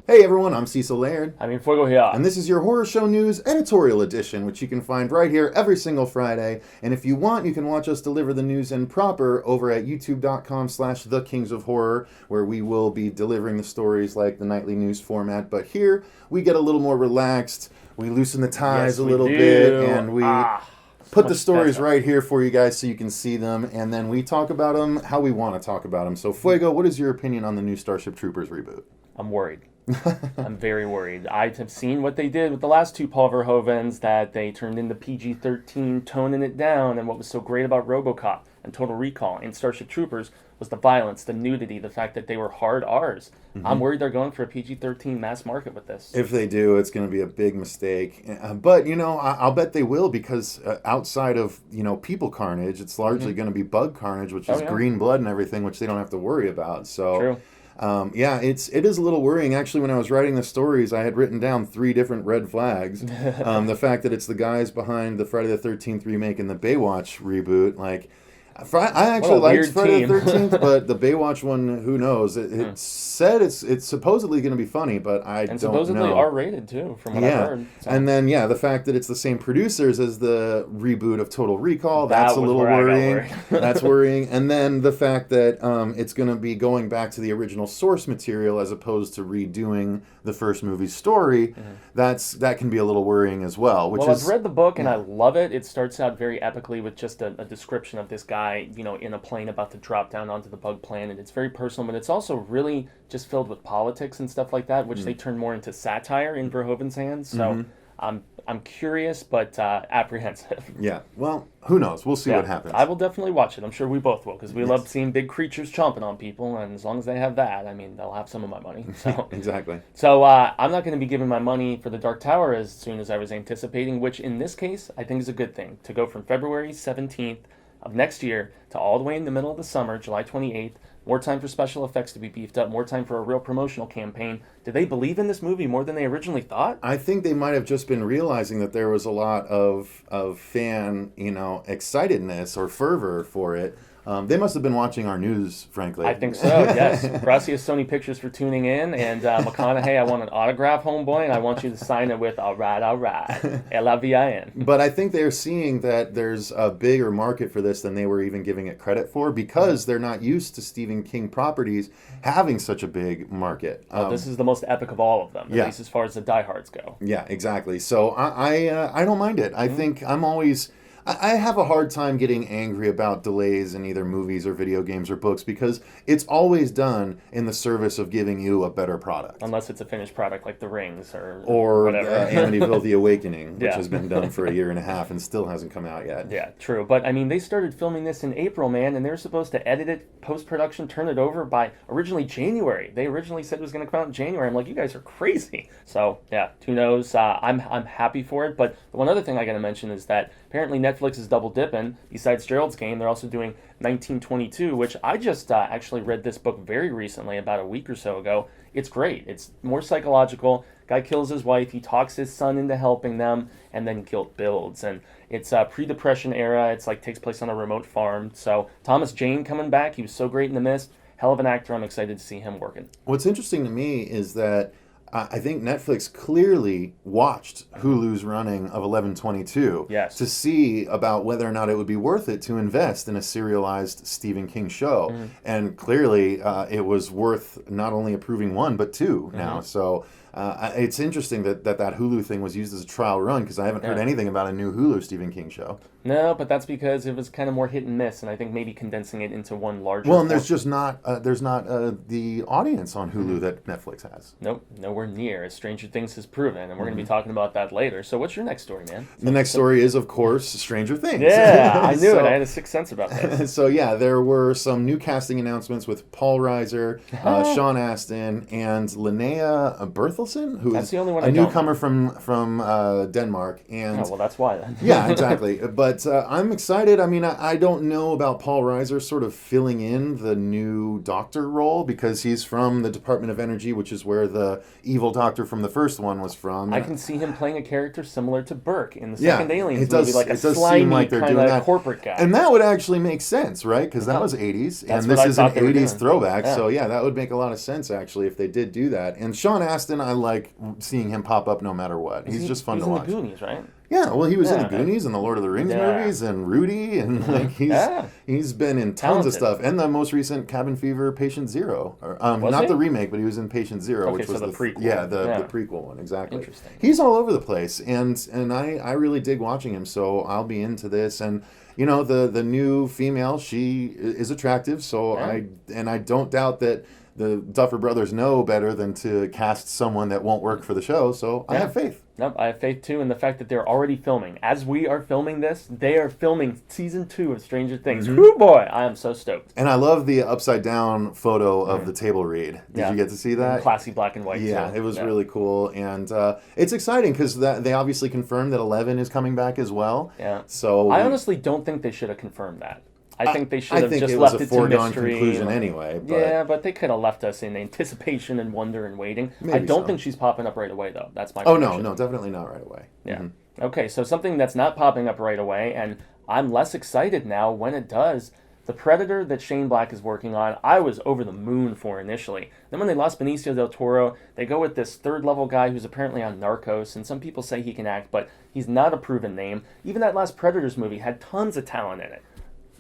Hey everyone, I'm Cecil Laird. Fuego here. And this is your Horror Show News Editorial Edition, which you can find right here every single Friday. And if you want, you can watch us deliver the news in proper over at youtube.com/thekingsofhorror, where we will be delivering the stories like the nightly news format. But here, we get a little more relaxed. We loosen the ties a little bit, and we put the stories right here for you guys so you can see them. And then we talk about them how we want to talk about them. So Fuego, what is your opinion on the new Starship Troopers reboot? I'm worried. I'm very worried. I have seen what they did with the last two Paul Verhovens, that they turned into PG-13, toning it down, and what was so great about RoboCop and Total Recall and Starship Troopers was the violence, the nudity, the fact that they were hard R's. I'm worried they're going for a PG-13 mass market with this. If they do, it's going to be a big mistake. But, I'll bet they will, because outside of, people carnage, it's largely going to be bug carnage, which is green blood and everything, which they don't have to worry about. So. True. It is a little worrying. Actually, when I was writing the stories, I had written down 3 different red flags. The fact that it's the guys behind the Friday the 13th remake and the Baywatch reboot, I actually liked Friday the 13th, but the Baywatch one, who knows? It said it's supposedly going to be funny, but I don't know. And supposedly R-rated, too, from what I've heard. So. And then, the fact that it's the same producers as the reboot of Total Recall, that's a little worrying. That's worrying. And then the fact that it's going to be going back to the original source material as opposed to redoing the first movie's story, that can be a little worrying as well. I've read the book, and I love it. It starts out very epically with just a description of this guy, in a plane about to drop down onto the bug planet. It's very personal, but it's also really just filled with politics and stuff like that, which they turn more into satire in Verhoeven's hands. So I'm curious, but apprehensive. Yeah. Well, who knows? We'll see what happens. I will definitely watch it. I'm sure we both will, because we love seeing big creatures chomping on people, and as long as they have that, they'll have some of my money. So exactly. So I'm not going to be giving my money for the Dark Tower as soon as I was anticipating, which in this case I think is a good thing. To go from February 17th of next year to all the way in the middle of the summer, July 28th, more time for special effects to be beefed up, more time for a real promotional campaign. Did they believe in this movie more than they originally thought? I think they might have just been realizing that there was a lot of fan, excitedness or fervor for it. They must have been watching our news, frankly. I think so, yes. Gracias, Sony Pictures, for tuning in. And McConaughey, I want an autograph, homeboy, and I want you to sign it with, all right, L-A-V-I-N. But I think they're seeing that there's a bigger market for this than they were even giving it credit for, because they're not used to Stephen King properties having such a big market. This is the most epic of all of them, at least as far as the diehards go. Yeah, exactly. So I don't mind it. I think I have a hard time getting angry about delays in either movies or video games or books, because it's always done in the service of giving you a better product. Unless it's a finished product like The Rings or whatever. Amityville The Awakening, which has been done for a year and a half and still hasn't come out yet. Yeah, true. But, they started filming this in April, man, and they're supposed to edit it, post-production, turn it over by originally January. They originally said it was going to come out in January. I'm like, you guys are crazy. So, yeah, who knows? I'm happy for it. But the one other thing I got to mention is that apparently Netflix is double dipping. Besides Gerald's Game, they're also doing 1922, which I just actually read this book very recently, about a week or so ago. It's great. It's more psychological. Guy kills his wife. He talks his son into helping them, and then guilt builds. And it's pre-Depression era. It's takes place on a remote farm. So Thomas Jane coming back. He was so great in The Mist. Hell of an actor. I'm excited to see him working. What's interesting to me is that I think Netflix clearly watched Hulu's running of 11/22 to see about whether or not it would be worth it to invest in a serialized Stephen King show. And clearly it was worth not only approving 1, but 2 now. So it's interesting that Hulu thing was used as a trial run, because I haven't heard anything about a new Hulu Stephen King show. No, but that's because it was kind of more hit and miss, and I think maybe condensing it into one larger. Well, and there's just not the audience on Hulu that Netflix has. Nope, nowhere near, as Stranger Things has proven, and we're going to be talking about that later. So what's your next story, man? The next story is, of course, Stranger Things. Yeah, I knew it. I had a sixth sense about that. So there were some new casting announcements with Paul Reiser, Sean Astin, and Linnea Bertelsen, who that's is the only one a I newcomer from Denmark. And well, that's why then. yeah, exactly. But I'm excited. I mean, I don't know about Paul Reiser sort of filling in the new Doctor role because he's from the Department of Energy, which is where the evil Doctor from the first one was from. I can see him playing a character similar to Burke in the second Aliens movie, like a slimy kind of corporate guy. And that would actually make sense, right? Because that was 80s, and this is an 80s throwback. Yeah. So yeah, that would make a lot of sense actually if they did do that. And Sean Astin, I like seeing him pop up no matter what. He's just fun to watch. He's in the Goonies, right? Yeah, well, he was in the Goonies and the Lord of the Rings movies and Rudy, and like he's been in tons of stuff. And the most recent Cabin Fever, Patient Zero, not the remake, but he was in Patient Zero, which was the prequel. Yeah, the prequel one, exactly. Interesting. He's all over the place, and I really dig watching him. So I'll be into this. And you know, the new female, she is attractive. So I don't doubt that the Duffer Brothers know better than to cast someone that won't work for the show. So I have faith. Nope, I have faith too in the fact that they're already filming. As we are filming this, they are filming season 2 of Stranger Things. Whoo boy, I am so stoked. And I love the upside down photo of the table read. Did you get to see that? Classy black and white. Yeah, it was really cool. And it's exciting because they obviously confirmed that 11 is coming back as well. Yeah. So I honestly don't think they should have confirmed that. I think they should have just left it to mystery. I think it was a foregone conclusion anyway. But yeah, but they could have left us in anticipation and wonder and waiting. I don't think she's popping up right away, though. That's my prediction. No, definitely not right away. Yeah. Mm-hmm. Okay, so something that's not popping up right away, and I'm less excited now when it does. The Predator that Shane Black is working on, I was over the moon for initially. Then when they lost Benicio del Toro, they go with this third-level guy who's apparently on Narcos, and some people say he can act, but he's not a proven name. Even that last Predators movie had tons of talent in it.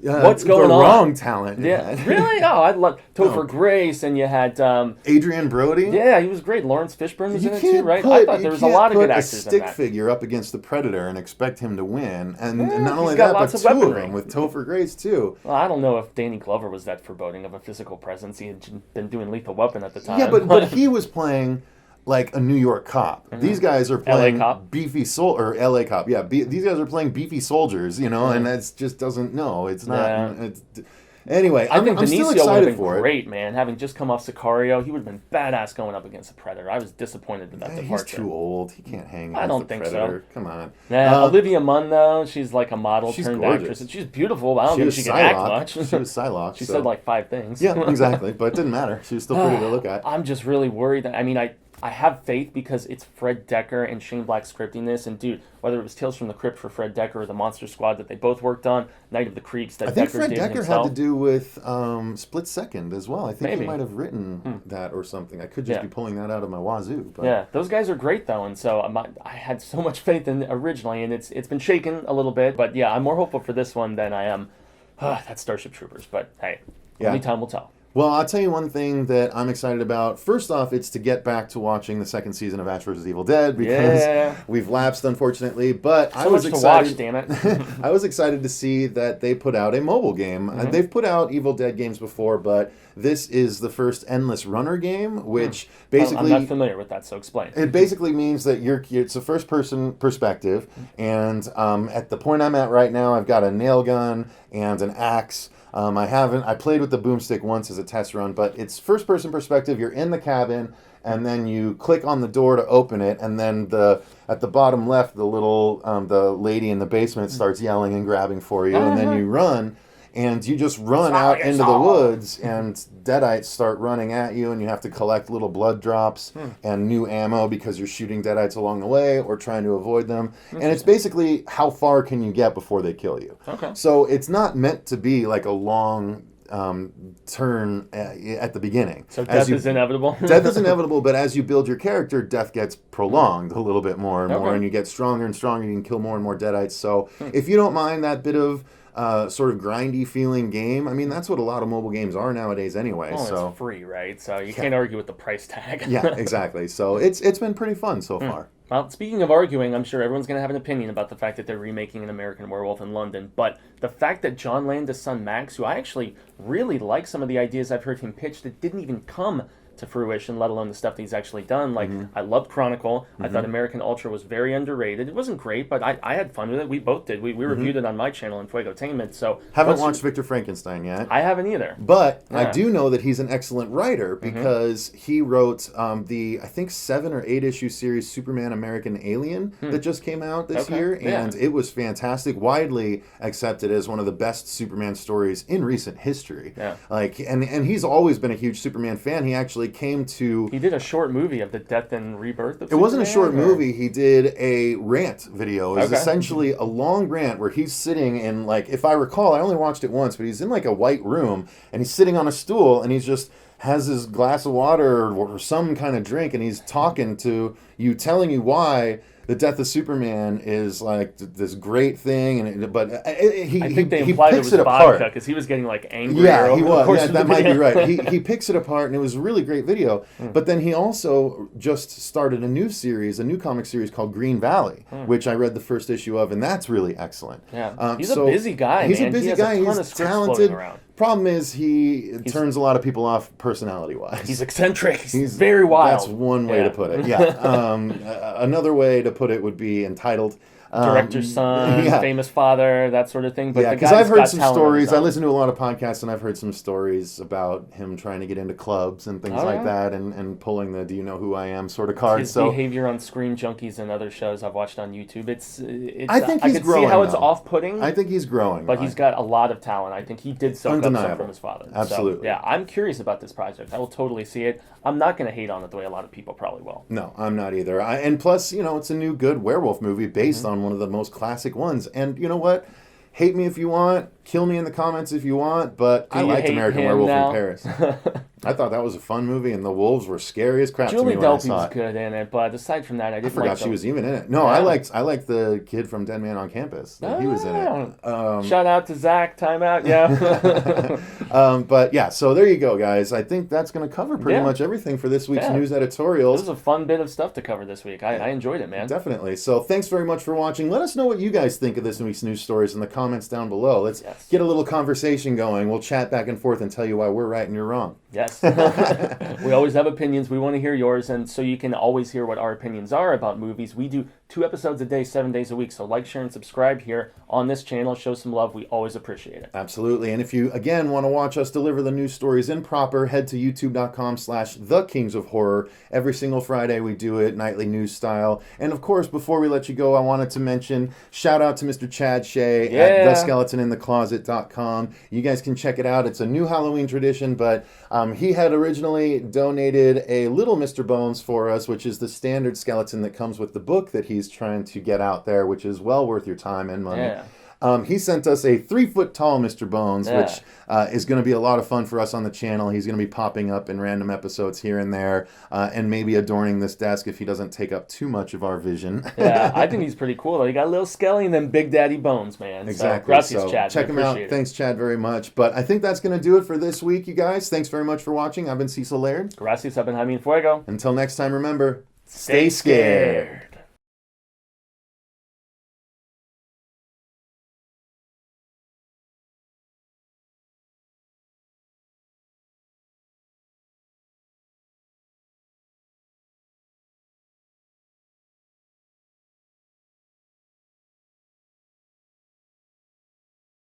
What's going on? The wrong talent. Yeah, really? Oh, I love Topher Grace, and you had Adrian Brody. Yeah, he was great. Lawrence Fishburne was in it too, right? I thought there was a lot of good actors in that. You can't put a stick figure up against the Predator and expect him to win, and not only that, but two of them with Topher Grace too. Well, I don't know if Danny Glover was that foreboding of a physical presence. He had been doing Lethal Weapon at the time. Yeah, but he was playing like a New York cop. Mm-hmm. These guys are playing LA cop? beefy LA cop. Yeah, these guys are playing beefy soldiers, you know, and that's just doesn't. No, it's not. Yeah. Anyway, I think I'm Benicio still excited for it. Great, man. Having just come off Sicario, he would have been badass going up against the Predator. I was disappointed with that departure. He's too old. He can't hang against I don't the think Predator. so. Come on. Olivia Munn, though, she's like a model turned gorgeous. actress. And she's beautiful. I don't think she can act much. She was Psylocke. She said like 5 things. Yeah, exactly. But it didn't matter. She was still pretty to look at. I'm just really worried. I have faith because it's Fred Decker and Shane Black scripting this. And, dude, whether it was Tales from the Crypt for Fred Decker or The Monster Squad that they both worked on, Night of the Creeps that Decker did himself. I think Fred Decker had to do with Split Second as well. I think he might have written that or something. I could just be pulling that out of my wazoo. But. Yeah, those guys are great, though. And so I had so much faith in originally, and it's been shaken a little bit. But, yeah, I'm more hopeful for this one than I am that Starship Troopers. But, hey, only time will tell. Well, I'll tell you one thing that I'm excited about. First off, it's to get back to watching the second season of Ash vs. Evil Dead because we've lapsed, unfortunately. But I was excited. To watch, damn it! I was excited to see that they put out a mobile game. Mm-hmm. They've put out Evil Dead games before, but this is the first Endless Runner game, which basically I'm not familiar with that, so explain. It basically means that it's a first-person perspective, and at the point I'm at right now, I've got a nail gun and an axe. I played with the boomstick once as a test run, but it's first-person perspective. You're in the cabin, and then you click on the door to open it, and then at the bottom left, the lady in the basement starts yelling and grabbing for you, and then you run, and you just run out into the woods, and deadites start running at you, and you have to collect little blood drops and new ammo because you're shooting deadites along the way or trying to avoid them. And it's basically how far can you get before they kill you. Okay. So it's not meant to be like a long turn at the beginning. So death is inevitable? Death is inevitable, but as you build your character, death gets prolonged a little bit more and more, and you get stronger and stronger, and you can kill more and more deadites. So if you don't mind that bit of sort of grindy feeling game. I mean, that's what a lot of mobile games are nowadays anyway. Well, it's free, right? So you can't argue with the price tag. Yeah, exactly. So it's been pretty fun so far. Well, speaking of arguing, I'm sure everyone's going to have an opinion about the fact that they're remaking an American Werewolf in London, but the fact that John Landis' son Max, who I actually really like some of the ideas I've heard him pitch that didn't even come to fruition, let alone the stuff that he's actually done. Like, I loved Chronicle. I thought American Ultra was very underrated. It wasn't great, but I had fun with it. We both did. We reviewed it on my channel in Fuegotainment. So haven't watched Victor Frankenstein yet. I haven't either. But I do know that he's an excellent writer because he wrote the, I think, 7 or 8 issue series Superman American Alien that just came out this year. And it was fantastic, widely accepted as one of the best Superman stories in recent history. Yeah. Like, and he's always been a huge Superman fan. He actually came to... He did a short movie of the death and rebirth of Superman? It wasn't a short movie. He did a rant video. It was essentially a long rant where he's sitting in, like, if I recall, I only watched it once, but he's in like a white room and he's sitting on a stool and he's just has his glass of water or some kind of drink and he's talking to you, telling you why the death of Superman is like this great thing, I think they implied it was vodka because he was getting like angry. Yeah, he was. Yeah, that might be right. He picks it apart, and it was a really great video. But then he also just started a new comic series called Green Valley, which I read the first issue of, and that's really excellent. Yeah, he's a busy guy. He's a busy guy. He's talented. Problem is, he turns a lot of people off personality-wise. He's eccentric. He's very wild. That's one way to put it. Yeah. Another way to put it would be entitled. Director's son, famous father, that sort of thing. But because I've heard some stories. I listen to a lot of podcasts, and I've heard some stories about him trying to get into clubs and things like that, and pulling the "Do you know who I am" sort of card. His behavior on Screen Junkies and other shows I've watched on YouTube. It's I think he's growing. See how it's off-putting. I think he's growing, but he's got a lot of talent. I think he did soak up some from his father. Absolutely. So, I'm curious about this project. I will totally see it. I'm not going to hate on it the way a lot of people probably will. No, I'm not either. And plus, it's a new good werewolf movie based on one of the most classic ones. And you know what? Hate me if you want. Kill me in the comments if you want. But I liked American Werewolf in Paris. I thought that was a fun movie, and the wolves were scary as crap to me when I saw it. Julie Delpy was good in it, but aside from that, I forgot she was even in it. No, I liked the kid from Dead Man on Campus. He was in it. Shout out to Zach. Timeout. Yeah. But yeah, so there you go, guys. I think that's going to cover pretty much everything for this week's news editorials. This was a fun bit of stuff to cover this week. I enjoyed it, man. Definitely. So thanks very much for watching. Let us know what you guys think of this week's news stories in the comments down below. Let's get a little conversation going. We'll chat back and forth and tell you why we're right and you're wrong. Yes. We always have opinions. We want to hear yours, and so you can always hear what our opinions are about movies. We do 2 episodes a day, 7 days a week. So like, share, and subscribe here on this channel. Show some love. We always appreciate it. Absolutely. And if you, again, want to watch us deliver the news stories in proper, head to youtube.com/TheKingsOfHorror. Every single Friday we do it, nightly news style. And of course, before we let you go, I wanted to mention, shout out to Mr. Chad Shea at theskeletoninthecloset.com. You guys can check it out. It's a new Halloween tradition, but he had originally donated a little Mr. Bones for us, which is the standard skeleton that comes with the book that he's trying to get out there, which is well worth your time and money. Yeah. He sent us a 3-foot-tall Mr. Bones, which is going to be a lot of fun for us on the channel. He's going to be popping up in random episodes here and there, and maybe adorning this desk if he doesn't take up too much of our vision. Yeah, I think he's pretty cool, though. He got a little skelly and then Big Daddy Bones, man. Exactly. Gracias, Chad. Check him out. Thanks, Chad, very much. But I think that's going to do it for this week, you guys. Thanks very much for watching. I've been Cecil Laird. Gracias, I've been Jaime Fuego. Until next time, remember, stay scared.